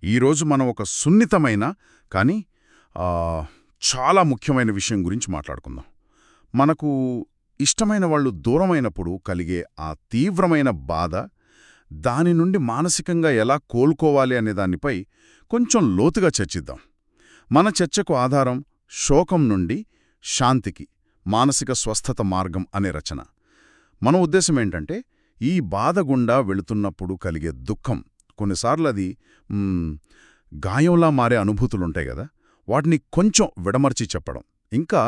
ఈరోజు మనం ఒక సున్నితమైన కానీ ఆ, చాలా ముఖ్యమైన విషయం గురించి మాట్లాడుకుందాం. మనకు ఇష్టమైన వాళ్ళు దూరమైనప్పుడు కలిగే ఆ తీవ్రమైన బాధ, దాని నుండి మానసికంగా ఎలా కోలుకోవాలి అనే దానిపై కొంచెం లోతుగా చర్చిద్దాం. మన చర్చకు ఆధారం శోకం నుండి శాంతికి మానసిక స్వస్థత మార్గం అనే రచన. మన ఉద్దేశమేంటంటే, ఈ బాధ గుండా వెళుతున్నప్పుడు కలిగే దుఃఖం, కొన్నిసార్లు అది గాయంలా మారే అనుభూతులుంటాయి గదా, వాటిని కొంచెం విడమర్చి చెప్పడం, ఇంకా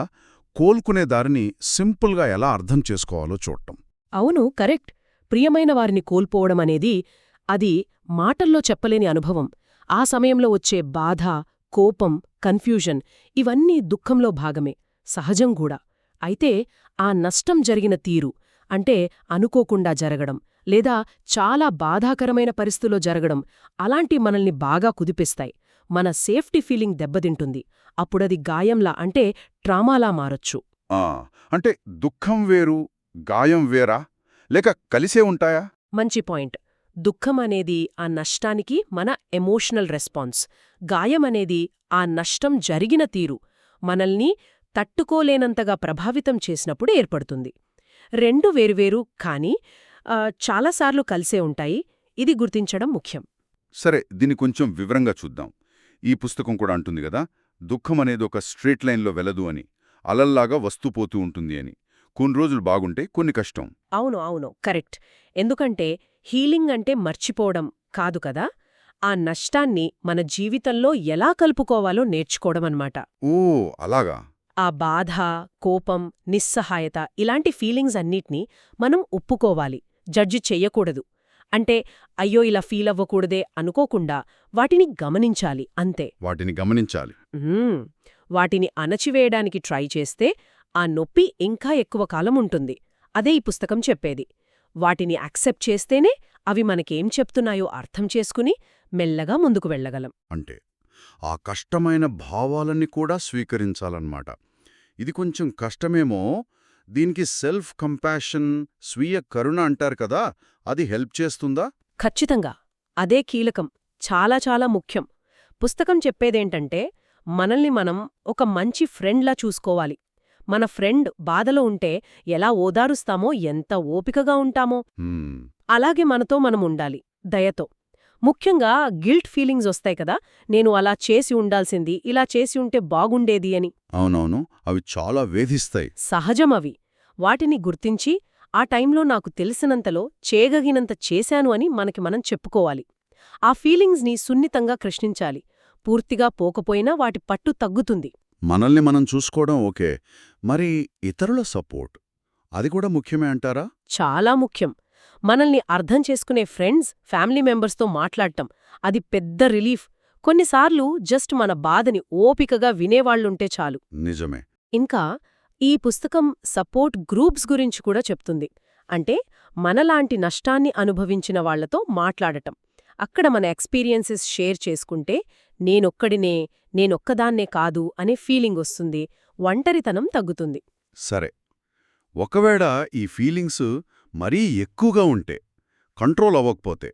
కోలుకునే దారిని సింపుల్గా ఎలా అర్థం చేసుకోవాలో చూడటం. అవును, కరెక్ట్. ప్రియమైన వారిని కోల్పోవడమనేది అది మాటల్లో చెప్పలేని అనుభవం. ఆ సమయంలో వచ్చే బాధ, కోపం, కన్ఫ్యూజన్ ఇవన్నీ దుఃఖంలో భాగమే, సహజం కూడా. అయితే ఆ నష్టం జరిగిన తీరు, అంటే అనుకోకుండా జరగడం లేదా చాలా బాధాకరమైన పరిస్థితిలో జరగడం, అలాంటి మనల్ని బాగా కుదిపిస్తాయి. మన సేఫ్టీ ఫీలింగ్ దెబ్బతింటుంది. అప్పుడది గాయంలా, అంటే ట్రామాలా మారొచ్చు. అంటే దుఃఖం వేరు, గాయం వేరా, లేక కలిసే ఉంటాయా? మంచి పాయింట్. దుఃఖం అనేది ఆ నష్టానికి మన ఎమోషనల్ రెస్పాన్స్. గాయం అనేది ఆ నష్టం జరిగిన తీరు, మనల్ని తట్టుకోలేనంతగా ప్రభావితం చేసినప్పుడు ఏర్పడుతుంది. రెండు వేరువేరు, కానీ చాలాసార్లు కలిసే ఉంటాయి. ఇది గుర్తించడం ముఖ్యం. సరే, దీన్ని కొంచెం వివరంగా చూద్దాం. ఈ పుస్తకం కూడా అంటుంది గదా, దుఃఖం అనేది ఒక స్ట్రేట్ లైన్లో వెలదు అని, అలల్లాగా వస్తూపోతూ ఉంటుంది అని. కొన్ని రోజులు బాగుంటే కొన్ని కష్టం. అవును అవును, కరెక్ట్. ఎందుకంటే హీలింగ్ అంటే మర్చిపోవడం కాదు కదా, ఆ నష్టాన్ని మన జీవితంలో ఎలా కలుపుకోవాలో నేర్చుకోవడమన్నమాట. ఓ, అలాగా. ఆ బాధ, కోపం, నిస్సహాయత ఇలాంటి ఫీలింగ్స్ అన్నిటినీ మనం ఒప్పుకోవాలి, జడ్జి చెయ్యకూడదు. అంటే అయ్యో ఇలా ఫీలవ్వకూడదే అనుకోకుండా వాటిని గమనించాలి, అంతే. వాటిని గమనించాలి. వాటిని అణచివేయడానికి ట్రై చేస్తే ఆ నొప్పి ఇంకా ఎక్కువ కాలం ఉంటుంది. అదే ఈ పుస్తకం చెప్పేది. వాటిని యాక్సెప్ట్ చేస్తేనే అవి మనకేం చెప్తున్నాయో అర్థం చేసుకుని మెల్లగా ముందుకు వెళ్ళగలం. అంటే ఆ కష్టమైన భావాలన్నీ కూడా స్వీకరించాలన్నమాట. ఇది కొంచెం కష్టమేమో. దీనికి సెల్ఫ్ కంపాషన్, స్వీయ కరుణ అంటారు కదా, అది హెల్ప్ చేస్తుందా? ఖచ్చితంగా. అదే కీలకం, చాలా చాలా ముఖ్యం. పుస్తకం చెప్పేదేంటంటే, మనల్ని మనం ఒక మంచి ఫ్రెండ్లా చూసుకోవాలి. మన ఫ్రెండ్ బాధలో ఉంటే ఎలా ఓదారుస్తామో, ఎంత ఓపికగా ఉంటామో, అలాగే మనతో మనముండాలి, దయతో. ముఖ్యంగా గిల్ట్ ఫీలింగ్స్ వస్తాయి కదా, నేను అలా చేసి ఉండాల్సింది, ఇలా చేసి ఉంటే బాగుండేది అని. అవునవును, అవి చాలా వేధిస్తాయి. సహజం అవి. వాటిని గుర్తించి ఆ టైంలో నాకు తెలిసినంతలో చేయగలిగినంత చేశాను అని మనకి మనం చెప్పుకోవాలి. ఆ ఫీలింగ్స్ని సున్నితంగా ప్రశ్నించాలి. పూర్తిగా పోకపోయినా వాటి పట్టు తగ్గుతుంది. మనల్ని మనం చూసుకోవడం ఓకే, మరి ఇతరుల సపోర్ట్, అది కూడా ముఖ్యమే అంటారా? చాలా ముఖ్యం. మనల్ని అర్థం చేసుకునే ఫ్రెండ్స్, ఫ్యామిలీ మెంబర్స్తో మాట్లాడటం, అది పెద్ద రిలీఫ్. కొన్నిసార్లు జస్ట్ మన బాధని ఓపికగా వినేవాళ్లుంటే చాలు. నిజమే. ఇంకా ఈ పుస్తకం సపోర్ట్ గ్రూప్స్ గురించి కూడా చెప్తుంది. అంటే మనలాంటి నష్టాన్ని అనుభవించిన వాళ్లతో మాట్లాడటం. అక్కడ మన ఎక్స్పీరియన్సెస్ షేర్ చేసుకుంటే నేనొక్కదాన్నే కాదు అనే ఫీలింగ్ వస్తుంది, ఒంటరితనం తగ్గుతుంది. సరే, ఒకవేళ ఈ ఫీలింగ్స్ మరీ ఎక్కువగా ఉంటే, కంట్రోల్ అవ్వకపోతే?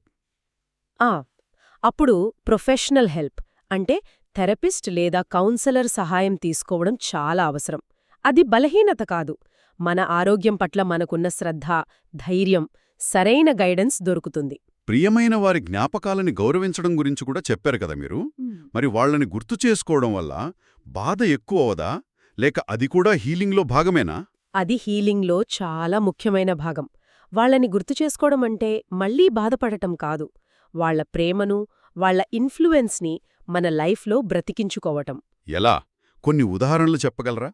అప్పుడు ప్రొఫెషనల్ హెల్ప్, అంటే థెరపిస్ట్ లేదా కౌన్సెలర్ సహాయం తీసుకోవడం చాలా అవసరం. అది బలహీనత కాదు, మన ఆరోగ్యం పట్ల మనకున్న శ్రద్ధ, ధైర్యం, సరైన గైడెన్స్ దొరుకుతుంది. ప్రియమైన వారి జ్ఞాపకాలని గౌరవించడం గురించి కూడా చెప్పారు కదా మీరు. మరి వాళ్ళని గుర్తు చేసుకోవడం వల్ల బాధ ఎక్కువ అవదా, లేక అది కూడా హీలింగ్లో భాగమేనా? అది హీలింగ్లో చాలా ముఖ్యమైన భాగం. వాళ్ళని గుర్తు చేసుకోవడం అంటే మళ్లీ బాధపడటం కాదు, వాళ్ల ప్రేమను, వాళ్ల ఇన్ఫ్లుయెన్స్ని మన లైఫ్లో బ్రతికించుకోవటం. ఎలా? కొన్ని ఉదాహరణలు చెప్పగలరా?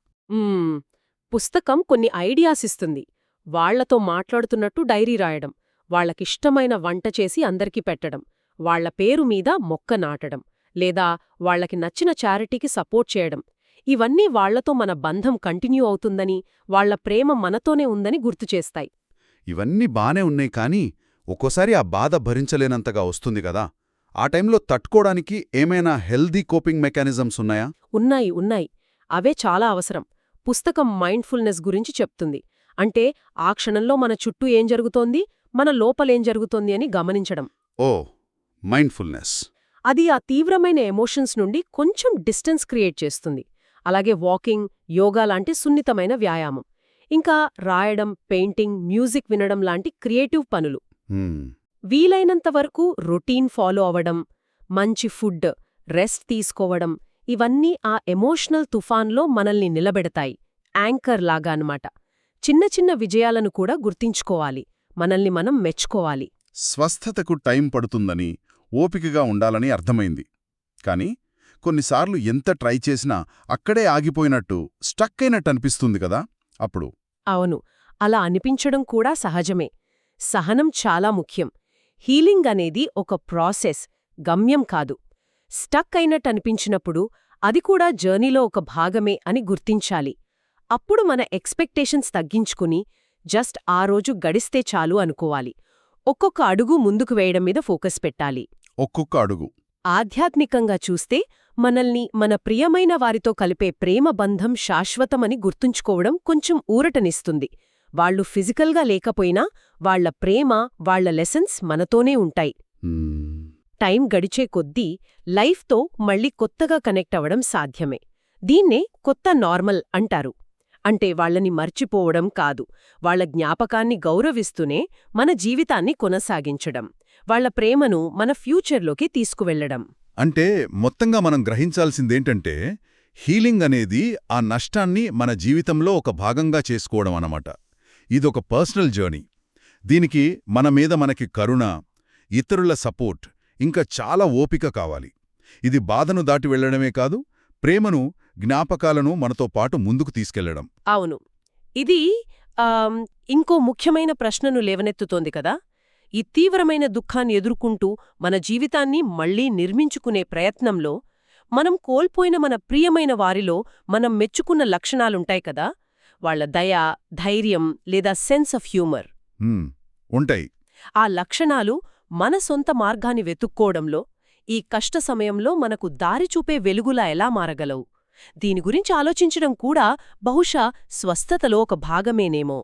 పుస్తకం కొన్ని ఐడియాస్ ఇస్తుంది. వాళ్లతో మాట్లాడుతున్నట్టు డైరీ రాయడం, వాళ్లకిష్టమైన వంట చేసి అందరికీ పెట్టడం, వాళ్ల పేరు మీద మొక్క నాటడం, లేదా వాళ్లకి నచ్చిన చారిటీకి సపోర్ట్ చేయడం. ఇవన్నీ వాళ్లతో మన బంధం కంటిన్యూ అవుతుందని, వాళ్ల ప్రేమ మనతోనే ఉందని గుర్తుచేస్తాయి. ఇవన్నీ బానే ఉన్నాయి, కానీ ఒక్కోసారి ఆ బాధ భరించలేనంతగా వస్తుంది కదా, ఆ టైంలో తట్టుకోవడానికి ఏమైనా హెల్దీ కోపింగ్ మెకానిజమ్స్ ఉన్నాయా? ఉన్నాయి. అవే చాలా అవసరం. పుస్తకం మైండ్ఫుల్నెస్ గురించి చెప్తుంది. అంటే ఆ క్షణంలో మన చుట్టూ ఏం జరుగుతోంది, మన లోపలేం జరుగుతోంది అని గమనించడం. ఓ, మైండ్ఫుల్నెస్. అది ఆ తీవ్రమైన ఎమోషన్స్ నుండి కొంచెం డిస్టెన్స్ క్రియేట్ చేస్తుంది. అలాగే వాకింగ్, యోగా లాంటి సున్నితమైన వ్యాయామం, ఇంకా రాయడం, పెయింటింగ్, మ్యూజిక్ వినడం లాంటి క్రియేటివ్ పనులు. హ్మ్. వీలైనంత వరకు రొటీన్ ఫాలో అవడం, మంచి ఫుడ్, రెస్ట్ తీసుకోవడం, ఇవన్నీ ఆ ఎమోషనల్ తుఫాన్లో మనల్ని నిలబెడతాయి. యాంకర్ లాగా అన్నమాట. చిన్న చిన్న విజయాలను కూడా గుర్తించుకోవాలి, మనల్ని మనం మెచ్చుకోవాలి. స్వస్థతకు టైం పడుతుందని, ఓపికగా ఉండాలని అర్థమైంది. కాని కొన్నిసార్లు ఎంత ట్రై చేసినా అక్కడే ఆగిపోయినట్టు, స్టక్ అయినట్టు అనిపిస్తుంది కదా అప్పుడు. అవును, అలా అనిపించడం కూడా సహజమే. సహనం చాలా ముఖ్యం. హీలింగ్ అనేది ఒక ప్రాసెస్, గమ్యం కాదు. స్టక్ అయినట్టనిపించినప్పుడు అది కూడా జర్నీలో ఒక భాగమే అని గుర్తించాలి. అప్పుడు మన ఎక్స్పెక్టేషన్స్ తగ్గించుకుని జస్ట్ ఆ రోజు గడిస్తే చాలు అనుకోవాలి. ఒక్కొక్క అడుగు ముందుకు వేయడం మీద ఫోకస్ పెట్టాలి. ఒక్కొక్క అడుగు. ఆధ్యాత్మికంగా చూస్తే మనల్ని మన ప్రియమైన వారితో కలిపే ప్రేమ బంధం శాశ్వతమని గుర్తుంచుకోవడం కొంచెం ఊరటనిస్తుంది. వాళ్ళు ఫిజికల్గా లేకపోయినా వాళ్ల ప్రేమ, వాళ్ల లెసన్స్ మనతోనే ఉంటాయి. హ్మ్. టైం గడిచే కొద్దీ లైఫ్తో మళ్ళీ కొత్తగా కనెక్ట్ అవ్వడం సాధ్యమే. దీన్నే కొత్త నార్మల్ అంటారు. అంటే వాళ్ళని మర్చిపోవడం కాదు, వాళ్ల జ్ఞాపకాన్ని గౌరవిస్తూనే మన జీవితాన్ని కొనసాగించడం, వాళ్ల ప్రేమను మన ఫ్యూచర్లోకి తీసుకువెళ్లడం. అంటే మొత్తంగా మనం గ్రహించాల్సిందేంటంటే, హీలింగ్ అనేది ఆ నష్టాన్ని మన జీవితంలో ఒక భాగంగా చేసుకోవడం అన్నమాట. ఇదొక పర్సనల్ జర్నీ. దీనికి మన మీద మనకి కరుణ, ఇతరుల సపోర్ట్, ఇంకా చాలా ఓపిక కావాలి. ఇది బాధను దాటి వెళ్లడమే కాదు, ప్రేమను, జ్ఞాపకాలను మనతో పాటు ముందుకు తీసుకెళ్లడం. అవును, ఇది ఇంకో ముఖ్యమైన ప్రశ్నను లేవనెత్తుతోంది కదా. ఈ తీవ్రమైన దుఃఖాన్ని ఎదుర్కొంటూ మన జీవితాన్ని మళ్లీ నిర్మించుకునే ప్రయత్నంలో మనం కోల్పోయిన మన ప్రియమైన వారిలో మనం మెచ్చుకున్న లక్షణాలుంటాయి కదా, వాళ్ల దయ, ధైర్యం లేదా సెన్స్ ఆఫ్ హ్యూమర్ ఉంటాయి. ఆ లక్షణాలు మన సొంత మార్గాన్ని వెతుక్కోవడంలో, ఈ కష్ట సమయంలో మనకు దారి చూపే వెలుగులా ఎలా మారగలవు? దీని గురించి ఆలోచించడం కూడా బహుశా స్వస్థతలో ఒక భాగమేనేమో.